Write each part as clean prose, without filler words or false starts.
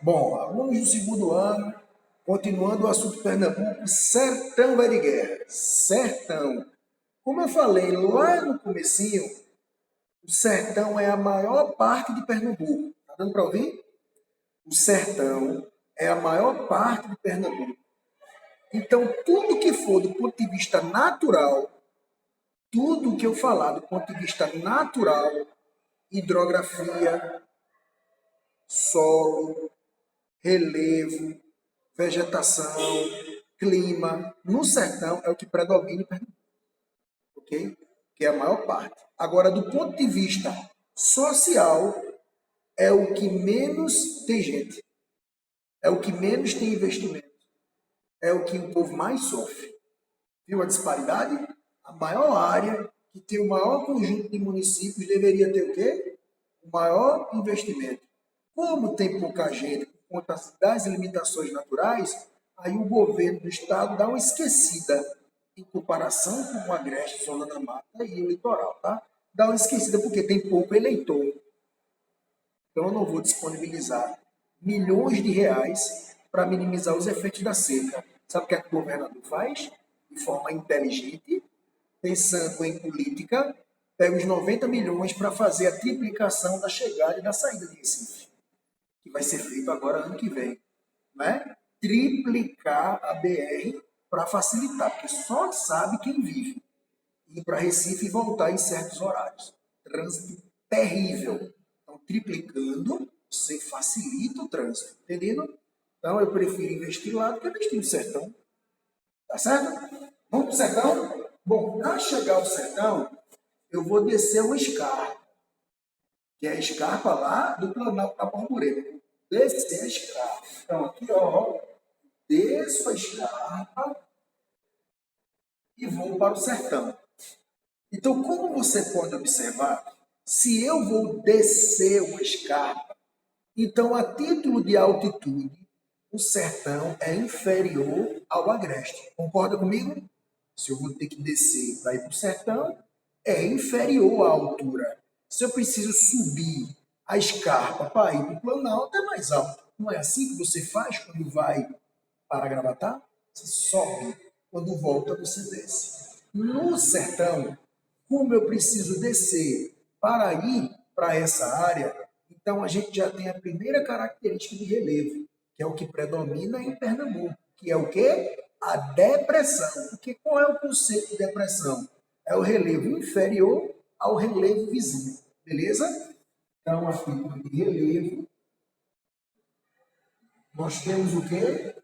Bom, alunos do segundo ano, continuando o assunto Pernambuco, sertão vai de guerra. Sertão. Como eu falei lá no comecinho, o sertão é a maior parte de Pernambuco. Tá dando para ouvir? O sertão é a maior parte de Pernambuco. Então, tudo que for do ponto de vista natural, tudo que eu falar do ponto de vista natural, hidrografia, solo, relevo, vegetação, clima, no sertão é o que predomina em Pernambuco, ok? Que é a maior parte. Agora, do ponto de vista social, é o que menos tem gente, é o que menos tem investimento, é o que o povo mais sofre. Viu a disparidade? A maior área, que tem o maior conjunto de municípios, deveria ter o quê? O maior investimento. Como tem pouca gente por conta das limitações naturais, aí o governo do estado dá uma esquecida em comparação com o Agreste, Zona da Mata e o litoral, tá? Dá uma esquecida porque tem pouco eleitor. Então eu não vou disponibilizar milhões de reais para minimizar os efeitos da seca. Sabe o que é que o governador faz? De forma inteligente, pensando em política, pega os 90 milhões para fazer a triplicação da chegada e da saída de Recife, que vai ser feito agora ano que vem, né? Triplicar a BR para facilitar, porque só sabe quem vive. Ir para Recife e voltar em certos horários. Trânsito terrível. Então, triplicando, você facilita o trânsito, entendendo? Então, eu prefiro investir lá do que investir no sertão. Tá certo? Vamos para o sertão? Bom, para chegar ao sertão, eu vou descer uma escarpa, que é a escarpa lá do Planalto da Borborema. Descer a escarpa. Então, aqui, ó, desço a escarpa e vou para o sertão. Então, como você pode observar, se eu vou descer uma escarpa, então, a título de altitude, o sertão é inferior ao agreste. Concorda comigo? Se eu vou ter que descer para ir para o sertão, é inferior à altura. Se eu preciso subir a escarpa para ir para o Planalto, é mais alto. Não é assim que você faz quando vai para Gravatá? Você sobe, quando volta você desce. No sertão, como eu preciso descer para ir para essa área, então a gente já tem a primeira característica de relevo, que é o que predomina em Pernambuco, que é o quê? A depressão. Porque qual é o conceito de depressão? É o relevo inferior ao relevo vizinho, beleza? Então, a título de relevo, nós temos o quê?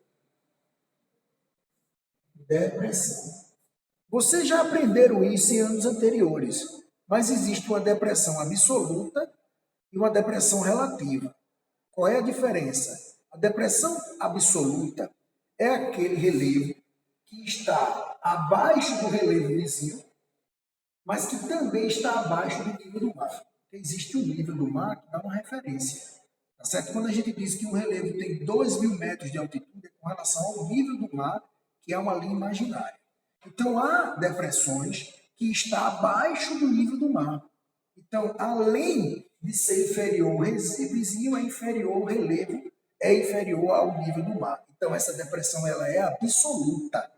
Depressão. Vocês já aprenderam isso em anos anteriores, mas existe uma depressão absoluta e uma depressão relativa. Qual é a diferença? A depressão absoluta é aquele relevo que está abaixo do relevo vizinho, mas que também está abaixo do nível do mar. Existe um nível do mar que dá uma referência. Tá certo? Quando a gente diz que um relevo tem 2.000 metros de altitude, é com relação ao nível do mar, que é uma linha imaginária. Então, há depressões que está abaixo do nível do mar. Então, além de ser inferior ao vizinho, é inferior ao relevo, é inferior ao nível do mar. Então, essa depressão ela é absoluta.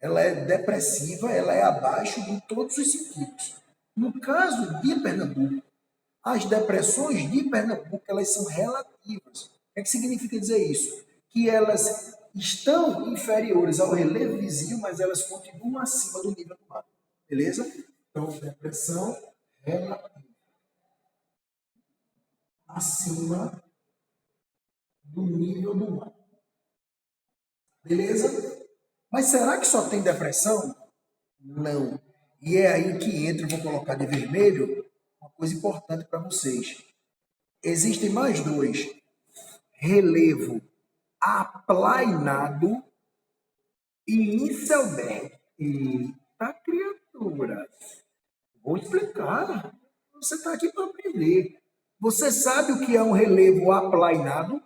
Ela é depressiva, ela é abaixo de todos os sentidos. No caso de Pernambuco, as depressões de Pernambuco elas são relativas. O que é que significa dizer isso? Que elas estão inferiores ao relevo vizinho, mas elas continuam acima do nível do mar. Beleza? Então, depressão relativa. Acima do nível do mar. Beleza? Mas será que só tem depressão? Não. E é aí que entra, eu vou colocar de vermelho, uma coisa importante para vocês. Existem mais dois. Relevo aplainado e Inselberg. Eita criatura! Vou explicar. Você está aqui para aprender. Você sabe o que é um relevo aplainado?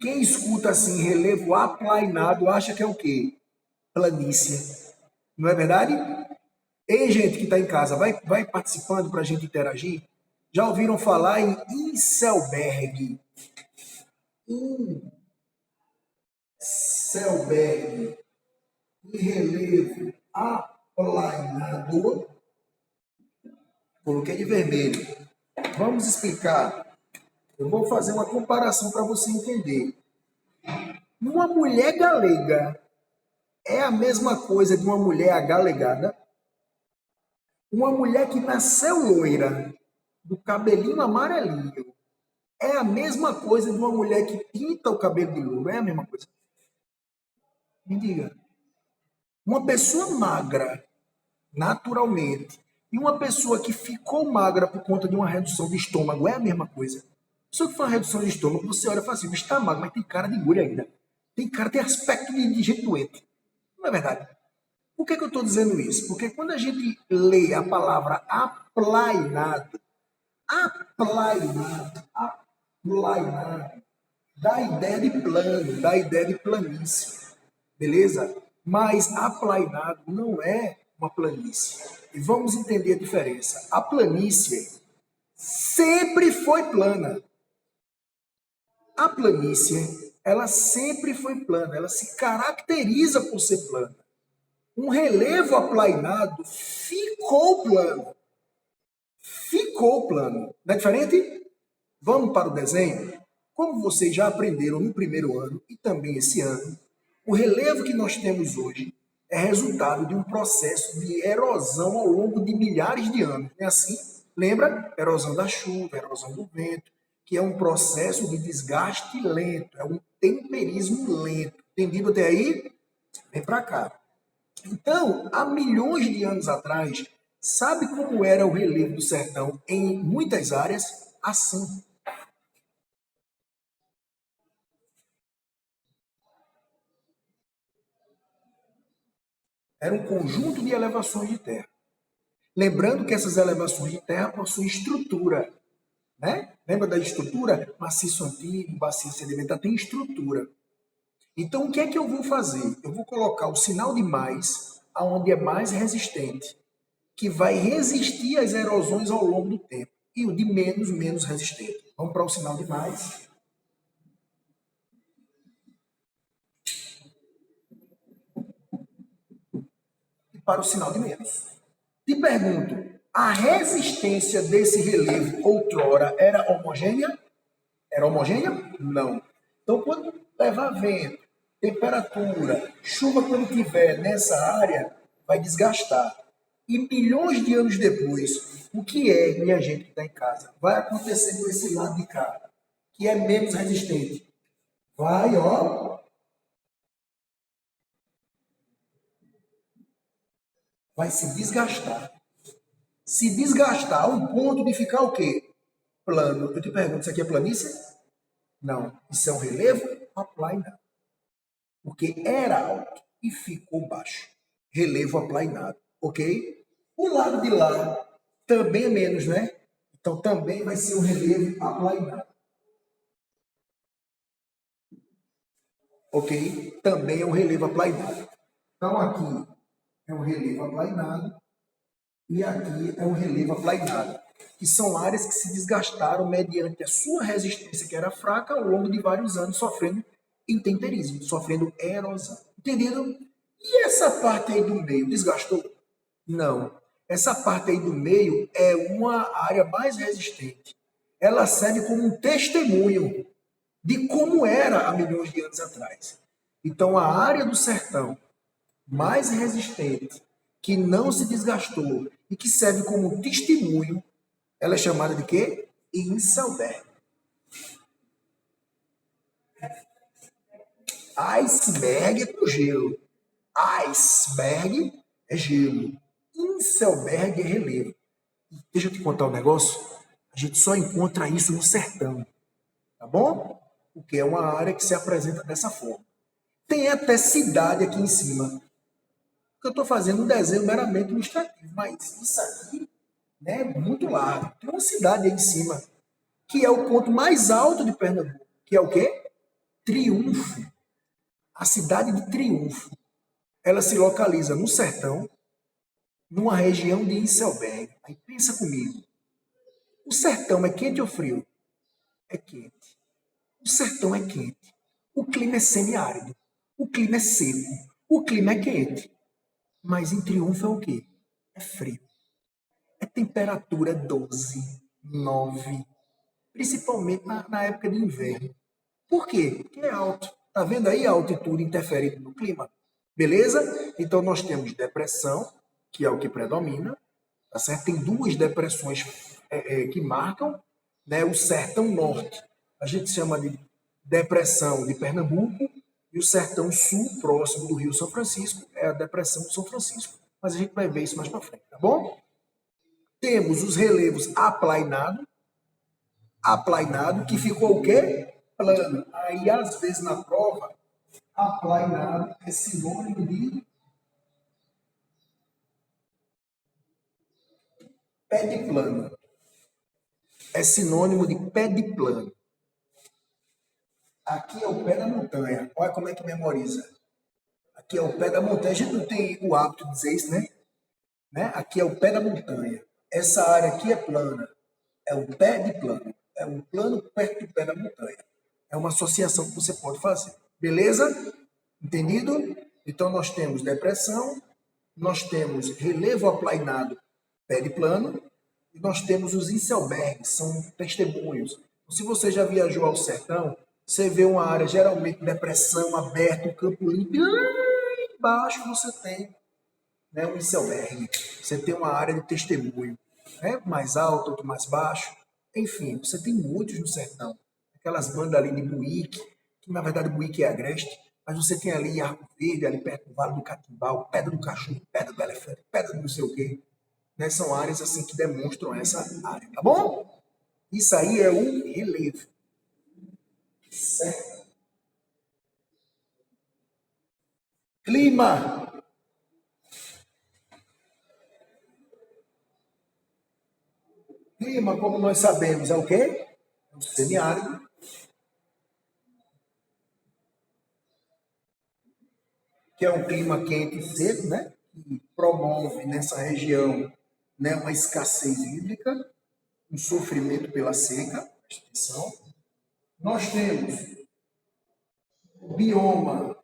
Quem escuta assim, relevo aplainado, acha que é o quê? Planície. Não é verdade? Ei, gente que está em casa, vai participando para a gente interagir. Já ouviram falar em Inselberg? Inselberg e relevo aplainado. Coloquei de vermelho. Vamos explicar. Eu vou fazer uma comparação para você entender. Uma mulher galega é a mesma coisa de uma mulher agalegada? Uma mulher que nasceu loira, do cabelinho amarelinho, é a mesma coisa de uma mulher que pinta o cabelo de louro? É a mesma coisa? Me diga. Uma pessoa magra, naturalmente, e uma pessoa que ficou magra por conta de uma redução de estômago, é a mesma coisa? Só que foi uma redução de estômago, você olha e fala assim, bicho está magro, mas tem cara de gulha ainda. Tem aspecto de gente doente. Não é verdade? Por que eu estou dizendo isso? Porque quando a gente lê a palavra aplainado, aplainado, aplainado, dá a ideia de plano, dá a ideia de planície, beleza? Mas aplainado não é uma planície. E vamos entender a diferença. A planície sempre foi plana. A planície, ela sempre foi plana, ela se caracteriza por ser plana. Um relevo aplainado ficou plano. Ficou plano. Não é diferente? Vamos para o desenho? Como vocês já aprenderam no primeiro ano e também esse ano, o relevo que nós temos hoje é resultado de um processo de erosão ao longo de milhares de anos. Não é assim? Lembra? Erosão da chuva, erosão do vento, que é um processo de desgaste lento, é um temperismo lento. Entendido até aí? Vem para cá. Então, há milhões de anos atrás, sabe como era o relevo do sertão em muitas áreas? Assim. Era um conjunto de elevações de terra. Lembrando que essas elevações de terra possuem estrutura, né? Lembra da estrutura? Maciço antigo, bacia sedimentar, tem estrutura. Então, o que é que eu vou fazer? Eu vou colocar o sinal de mais, aonde é mais resistente, que vai resistir às erosões ao longo do tempo. E o de menos, menos resistente. Vamos para o sinal de mais. E para o sinal de menos. Te pergunto, a resistência desse relevo outrora era homogênea? Era homogênea? Não. Então, quando levar vento, temperatura, chuva quando tiver nessa área, vai desgastar. E milhões de anos depois, o que é, minha gente que está em casa, vai acontecer com esse lado de cá, que é menos resistente? Vai, ó, vai se desgastar. Se desgastar ao ponto de ficar o quê? Plano. Eu te pergunto, isso aqui é planície? Não. Isso é um relevo? Aplainado. Porque era alto e ficou baixo. Relevo aplainado. Ok? O lado de lá também é menos, né? Então também vai ser um relevo aplainado. Ok? Também é um relevo aplainado. Então aqui é um relevo aplainado e aqui é um relevo aplainado, que são áreas que se desgastaram mediante a sua resistência, que era fraca, ao longo de vários anos, sofrendo intemperismo, sofrendo erosão. Entendido? E essa parte aí do meio, desgastou? Não. Essa parte aí do meio é uma área mais resistente. Ela serve como um testemunho de como era há milhões de anos atrás. Então, a área do sertão mais resistente, que não se desgastou e que serve como testemunho, ela é chamada de quê? Inselberg. Iceberg é com gelo. Iceberg é gelo. Inselberg é relevo. Deixa eu te contar um negócio. A gente só encontra isso no sertão, tá bom? Porque é uma área que se apresenta dessa forma. Tem até cidade aqui em cima. Eu estou fazendo um desenho meramente ilustrativo, mas isso aqui, né, é muito largo. Tem uma cidade aí em cima, que é o ponto mais alto de Pernambuco, que é o quê? Triunfo. A cidade de Triunfo. Ela se localiza no sertão, numa região de Inselberg. Aí pensa comigo. O sertão é quente ou frio? É quente. O sertão é quente. O clima é semiárido. O clima é seco. O clima é quente. Mas em Triunfo é o quê? É frio. É temperatura 12, 9, principalmente na época de inverno. Por quê? Porque é alto. Tá vendo aí a altitude interferindo no clima? Beleza? Então nós temos depressão, que é o que predomina, tá certo? Tem duas depressões que marcam, né, o sertão norte. A gente chama de depressão de Pernambuco e o sertão sul, próximo do Rio São Francisco, é a depressão de São Francisco. Mas a gente vai ver isso mais para frente, tá bom? Temos os relevos aplainado, que ficou o quê? Plano. Aí, às vezes, na prova, aplainado é sinônimo de pé de plano. É sinônimo de pé de plano. Aqui é o pé da montanha. Olha como é que memoriza. Aqui é o pé da montanha. A gente não tem o hábito de dizer isso, né? Aqui é o pé da montanha. Essa área aqui é plana. É o pé de plano. É um plano perto do pé da montanha. É uma associação que você pode fazer. Beleza? Entendido? Então, nós temos depressão, nós temos relevo aplainado, pé de plano, e nós temos os Inselbergs, são testemunhos. Se você já viajou ao sertão, você vê uma área, geralmente depressão, aberta, um campo limpo, e lá embaixo você tem, né, um Inselberg. Você tem uma área de testemunho, né, mais alto, outro mais baixo. Enfim, você tem muitos no sertão. Aquelas bandas ali de Buíque, que na verdade Buíque é agreste, mas você tem ali Arco Verde, ali perto do Vale do Catimbau, Pedra do Cachorro, Pedra do Elefante, Pedra do não sei o quê. Né? São áreas assim que demonstram essa área, tá bom? Isso aí é um relevo. Certo? Clima. Clima, como nós sabemos, é o quê? É um semiárido. Que é um clima quente e seco, né? Que promove nessa região, né, uma escassez hídrica, um sofrimento pela seca, extinção. Nós temos o bioma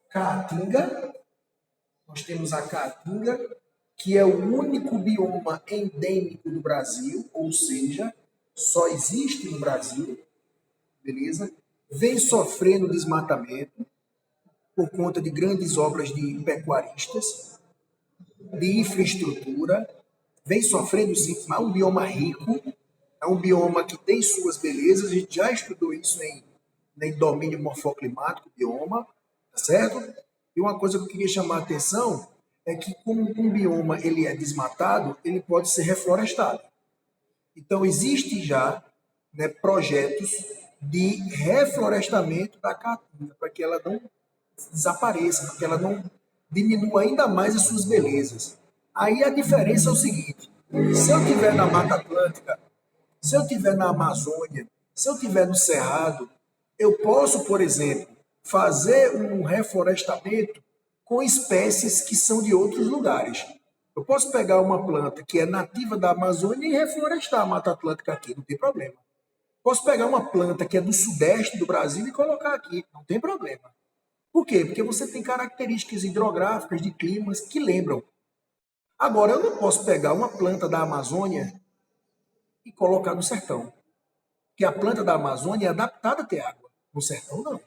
Caatinga, nós temos a Caatinga, que é o único bioma endêmico do Brasil, ou seja, só existe no Brasil, beleza? Vem sofrendo desmatamento por conta de grandes obras de pecuaristas, de infraestrutura, vem sofrendo sim, mas é um bioma rico, é um bioma que tem suas belezas, a gente já estudou isso em domínio morfoclimático, bioma, tá certo? E uma coisa que eu queria chamar a atenção é que como um bioma ele é desmatado, ele pode ser reflorestado. Então, existe já, né, projetos de reflorestamento da caatinga, para que ela não desapareça, para que ela não diminua ainda mais as suas belezas. Aí a diferença é o seguinte: se eu estiver na Mata Atlântica, se eu estiver na Amazônia, se eu estiver no Cerrado, eu posso, por exemplo, fazer um reflorestamento com espécies que são de outros lugares. Eu posso pegar uma planta que é nativa da Amazônia e reflorestar a Mata Atlântica aqui, não tem problema. Posso pegar uma planta que é do sudeste do Brasil e colocar aqui, não tem problema. Por quê? Porque você tem características hidrográficas de climas que lembram. Agora, eu não posso pegar uma planta da Amazônia e colocar no sertão. Porque a planta da Amazônia é adaptada a ter água. No sertão, não.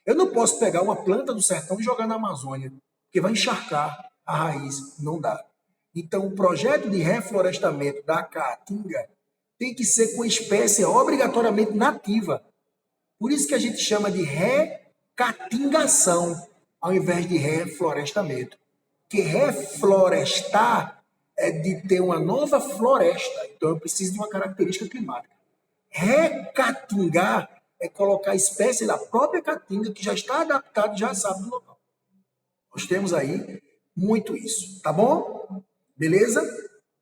Eu não posso pegar uma planta do sertão e jogar na Amazônia, porque vai encharcar a raiz. Não dá. Então, o projeto de reflorestamento da caatinga tem que ser com espécie obrigatoriamente nativa. Por isso que a gente chama de recatingação, ao invés de reflorestamento. Porque reflorestar é de ter uma nova floresta. Então, eu preciso de uma característica climática. Recatingar é colocar a espécie da própria caatinga que já está adaptada e já sabe do local. Nós temos aí muito isso, tá bom? Beleza?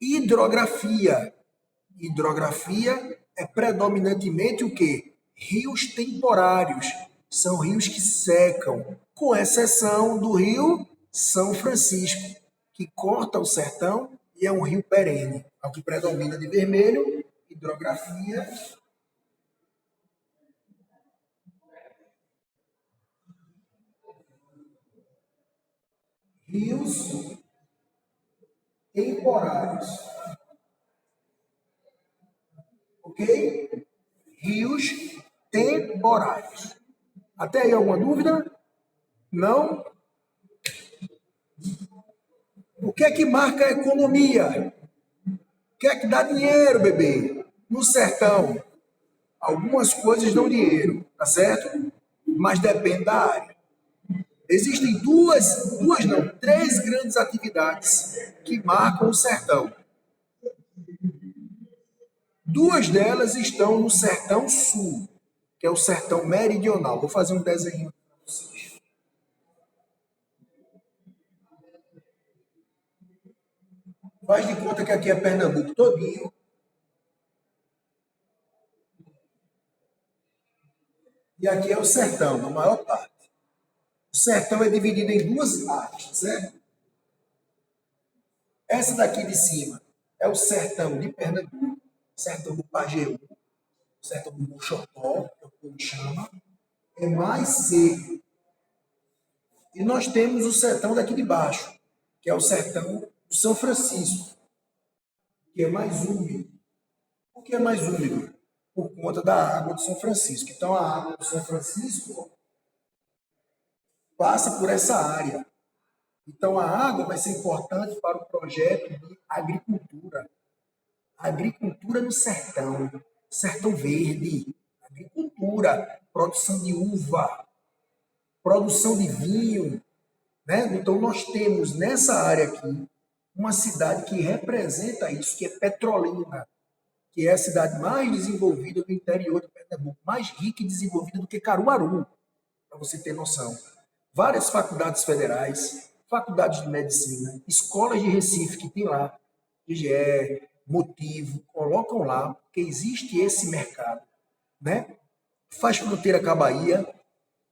Hidrografia. Hidrografia é predominantemente o quê? Rios temporários. São rios que secam, com exceção do rio São Francisco, que corta o sertão e é um rio perene. É o que predomina de vermelho e Hidrografia. Rios temporários. Ok? Rios temporários. Até aí alguma dúvida? Não? O que é que marca a economia? O que é que dá dinheiro, bebê? No sertão, algumas coisas dão dinheiro, tá certo? Mas depende da área. Existem três grandes atividades que marcam o sertão. Duas delas estão no sertão sul, que é o sertão meridional. Vou fazer um desenho para vocês. Faz de conta que aqui é Pernambuco todinho. E aqui é o sertão, a maior parte. O sertão é dividido em duas partes, certo? Essa daqui de cima é o sertão de Pernambuco, sertão do Pajeú, sertão do Mochotó, que é o povo chama, é mais seco. E nós temos o sertão daqui de baixo, que é o sertão do São Francisco, que é mais úmido. Por que é mais úmido? Por conta da água do São Francisco. Então, a água do São Francisco passa por essa área. Então, a água vai ser importante para o projeto de agricultura. Agricultura no sertão, sertão verde, agricultura, produção de uva, produção de vinho, né? Então, nós temos nessa área aqui uma cidade que representa isso, que é Petrolina, que é a cidade mais desenvolvida do interior de Pernambuco, mais rica e desenvolvida do que Caruaru, para você ter noção. Várias faculdades federais, faculdades de medicina, escolas de Recife que tem lá, IGE, Motivo, colocam lá, porque existe esse mercado, né? Faz fronteira com a Bahia,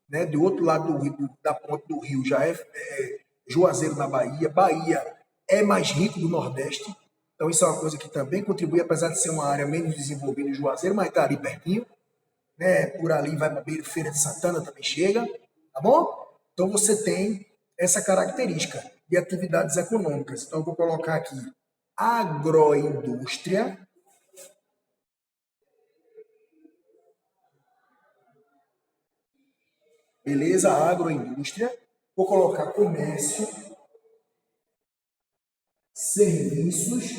né? Do outro lado da ponte do Rio já é Juazeiro na Bahia. Bahia é mais rico do Nordeste, então isso é uma coisa que também contribui, apesar de ser uma área menos desenvolvida em Juazeiro, mas está ali pertinho, né? Por ali vai para Feira de Santana, também chega, tá bom? Então você tem essa característica de atividades econômicas. Então eu vou colocar aqui agroindústria, beleza? Agroindústria. Vou colocar comércio, serviços,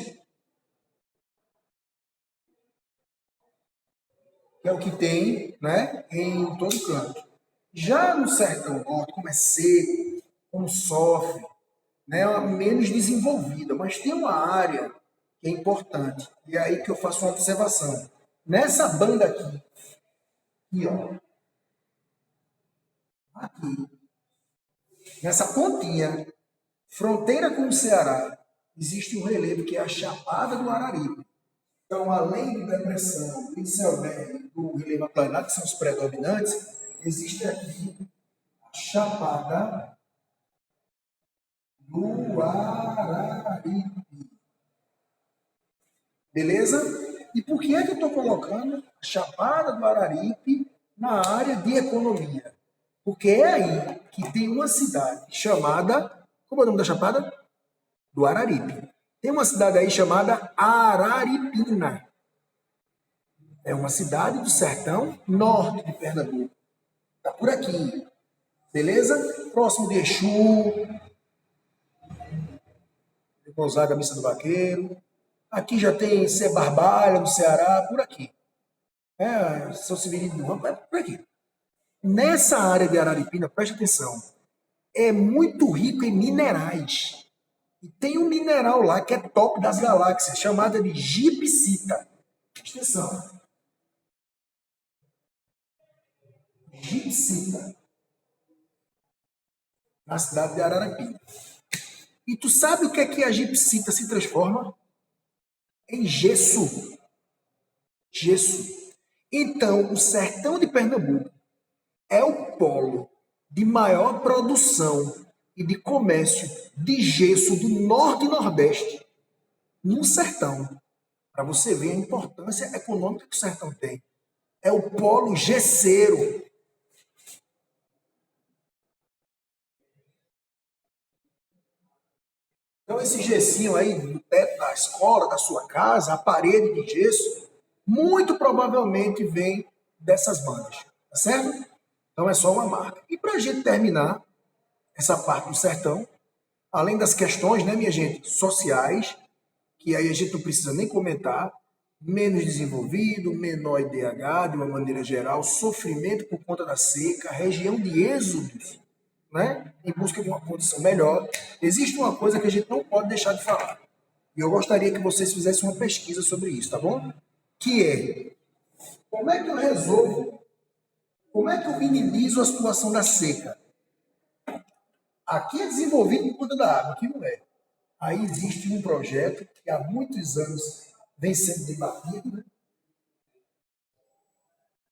que é o que tem, né, em todo canto. Já no sertão norte, como é seco, como sofre, né, é menos desenvolvida, mas tem uma área que é importante. E é aí que eu faço uma observação. Nessa banda aqui, ó, aqui, nessa pontinha, fronteira com o Ceará, existe um relevo que é a Chapada do Araripe. Então, além do depressão, do iceberg, do relevo aplainado, que são os predominantes, existe aqui a Chapada do Araripe. Beleza? E por que é que eu estou colocando a Chapada do Araripe na área de economia? Porque é aí que tem uma cidade chamada... Como é o nome da Chapada? Do Araripe. Tem uma cidade aí chamada Araripina. É uma cidade do sertão norte de Pernambuco. Está por aqui. Beleza? Próximo de Exu. Gonzaga, Missa do Vaqueiro. Aqui já tem Cê Barbalha, do Ceará, por aqui. São Severino do Ramo, por aqui. Nessa área de Araripina, preste atenção, é muito rico em minerais. E tem um mineral lá que é top das galáxias, chamada de gipsita. Preste atenção. Gipsita. Na cidade de Araripina. E tu sabe o que é que a gipsita se transforma? Em gesso. Gesso. Então, o sertão de Pernambuco é o polo de maior produção e de comércio de gesso do norte e nordeste no sertão. Para você ver a importância econômica que o sertão tem. É o polo gesseiro. Então, esse gessinho aí no teto da escola, da sua casa, a parede de gesso, muito provavelmente vem dessas bandas, tá certo? Então, é só uma marca. E para a gente terminar essa parte do sertão, além das questões, né, minha gente, sociais, que aí a gente não precisa nem comentar, menos desenvolvido, menor IDH, de uma maneira geral, sofrimento por conta da seca, região de êxodos, né, em busca de uma condição melhor. Existe uma coisa que a gente não pode deixar de falar. E eu gostaria que vocês fizessem uma pesquisa sobre isso, tá bom? Que é, como é que eu resolvo, como é que eu minimizo a situação da seca? Aqui é desenvolvido por conta da água, aqui não é. Aí existe um projeto que há muitos anos vem sendo debatido, né?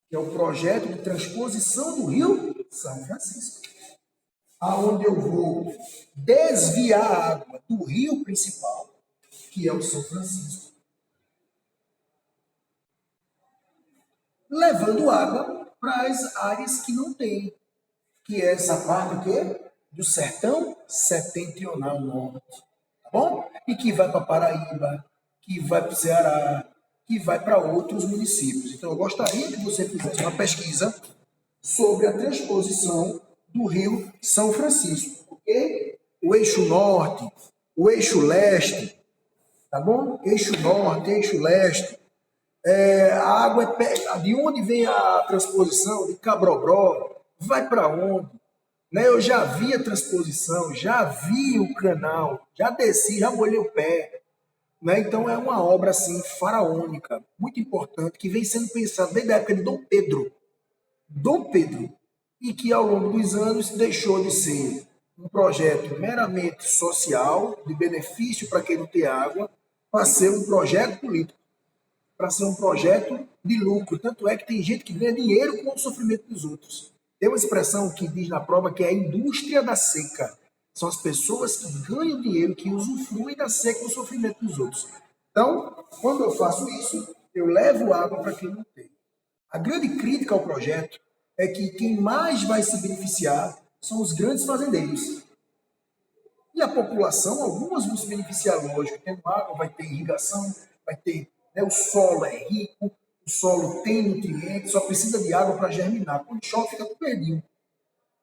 Que é o projeto de transposição do Rio São Francisco, aonde eu vou desviar a água do rio principal, que é o São Francisco, levando água para as áreas que não tem, que é essa parte do quê? Do sertão setentrional norte, tá bom? E que vai para Paraíba, que vai para o Ceará, que vai para outros municípios. Então, eu gostaria que você fizesse uma pesquisa sobre a transposição do Rio São Francisco, ok? O eixo norte, o eixo leste, tá bom? Eixo norte, eixo leste. A água é de onde vem a transposição? De Cabrobró, vai para onde? Né? Eu já vi a transposição, já vi o canal, já desci, já molhei o pé. Né? Então é uma obra assim faraônica, muito importante, que vem sendo pensada desde a época de Dom Pedro. Dom Pedro, e que ao longo dos anos deixou de ser um projeto meramente social, de benefício para quem não tem água, para ser um projeto político, para ser um projeto de lucro. Tanto é que tem gente que ganha dinheiro com o sofrimento dos outros. Tem uma expressão que diz na prova que é a indústria da seca. São as pessoas que ganham dinheiro, que usufruem da seca e do sofrimento dos outros. Então, quando eu faço isso, eu levo água para quem não tem. A grande crítica ao projeto é que quem mais vai se beneficiar são os grandes fazendeiros. E a população, algumas vão se beneficiar, lógico, tendo água, vai ter irrigação, vai ter, né, o solo é rico, o solo tem nutrientes, só precisa de água para germinar. Quando chove, fica tudo perdido.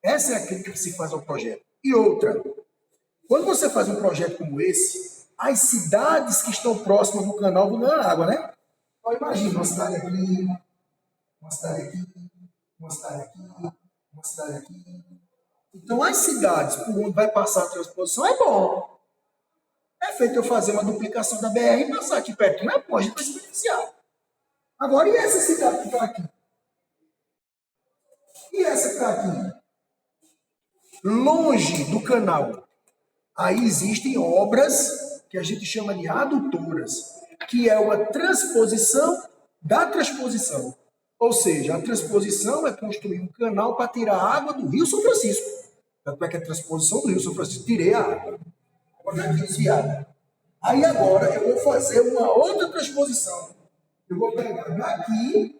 Essa é a crítica que se faz ao projeto. E outra, quando você faz um projeto como esse, as cidades que estão próximas do canal vão ganhar água, né? Então imagina uma cidade aqui, uma cidade aqui, uma cidade aqui, uma cidade aqui. Então, as cidades por onde vai passar a transposição é bom. É feito eu fazer uma duplicação da BR e passar aqui pertinho, é bom, a gente vai se beneficiar. Agora, e essa cidade que está aqui? E essa que está aqui? Longe do canal. Aí existem obras que a gente chama de adutoras, que é uma transposição da transposição. Ou seja, a transposição é construir um canal para tirar a água do Rio São Francisco. Tanto é que a transposição do Rio São Francisco, tirei a água. Agora aqui desviada. Aí agora eu vou fazer uma outra transposição. Eu vou pegar daqui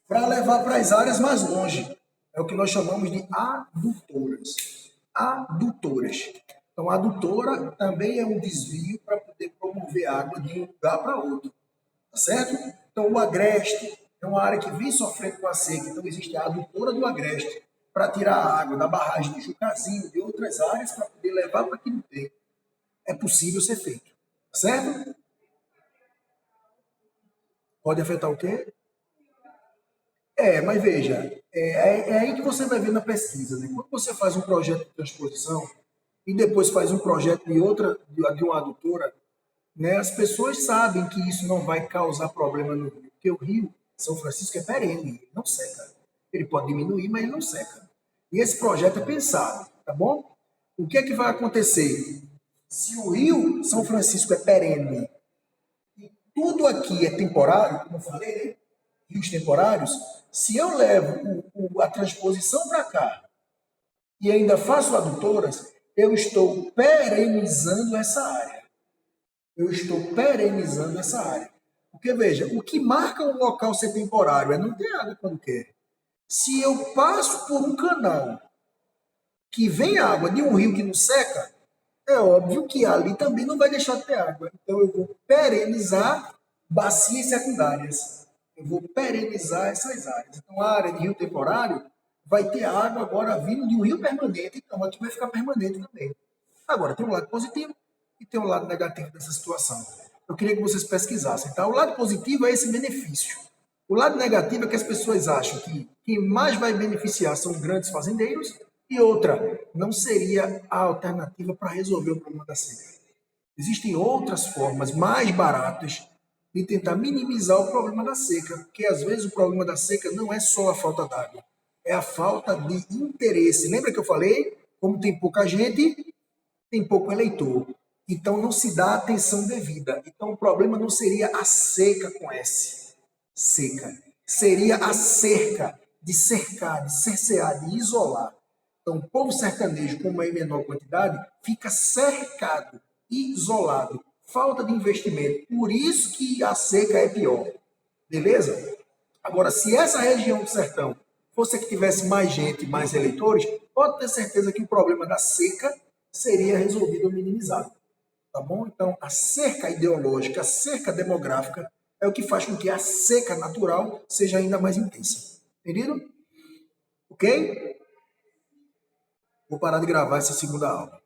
para levar para as áreas mais longe. É o que nós chamamos de adutoras. Adutoras. Então, a adutora também é um desvio para poder promover água de um lugar para outro. Tá certo? Então, o agreste é uma área que vem sofrendo com a seca. Então, existe a adutora do agreste para tirar a água da barragem de Jucazinho, de outras áreas, para poder levar para aqui no tempo. É possível ser feito. Tá certo? Pode afetar o quê? Mas veja, é aí que você vai ver na pesquisa. Né? Quando você faz um projeto de transposição e depois faz um projeto de uma adutora, né, as pessoas sabem que isso não vai causar problema no rio, porque o rio São Francisco é perene, ele não seca. Ele pode diminuir, mas ele não seca. E esse projeto é pensado, tá bom? O que é que vai acontecer? Se o rio São Francisco é perene e tudo aqui é temporário, como eu falei, né? Rios temporários, se eu levo a transposição para cá e ainda faço adutoras, eu estou perenizando essa área. Eu estou perenizando essa área. Porque, veja, o que marca um local ser temporário é não ter água quando quer. Se eu passo por um canal que vem água de um rio que não seca, é óbvio que ali também não vai deixar de ter água. Então, eu vou perenizar bacias secundárias. Eu vou perenizar essas áreas. Então, a área de rio temporário vai ter água agora vindo de um rio permanente, então aqui vai ficar permanente também. Agora, tem um lado positivo e tem um lado negativo dessa situação. Eu queria que vocês pesquisassem. Tá? O lado positivo é esse benefício. O lado negativo é que as pessoas acham que quem mais vai beneficiar são os grandes fazendeiros e outra, não seria a alternativa para resolver o problema da seca. Existem outras formas mais baratas de tentar minimizar o problema da seca, porque às vezes o problema da seca não é só a falta d'água, é a falta de interesse. Lembra que eu falei? Como tem pouca gente, tem pouco eleitor. Então não se dá atenção devida. Então o problema não seria a seca com S, seca. Seria a cerca, de cercar, de cercear, de isolar. Então o povo sertanejo, como é em menor quantidade, fica cercado, isolado, falta de investimento. Por isso que a seca é pior. Beleza? Agora, se essa região do sertão fosse a que tivesse mais gente, mais eleitores, pode ter certeza que o problema da seca seria resolvido ou minimizado. Tá bom? Então, a cerca ideológica, a cerca demográfica é o que faz com que a seca natural seja ainda mais intensa. Entendido? Ok? Vou parar de gravar essa segunda aula.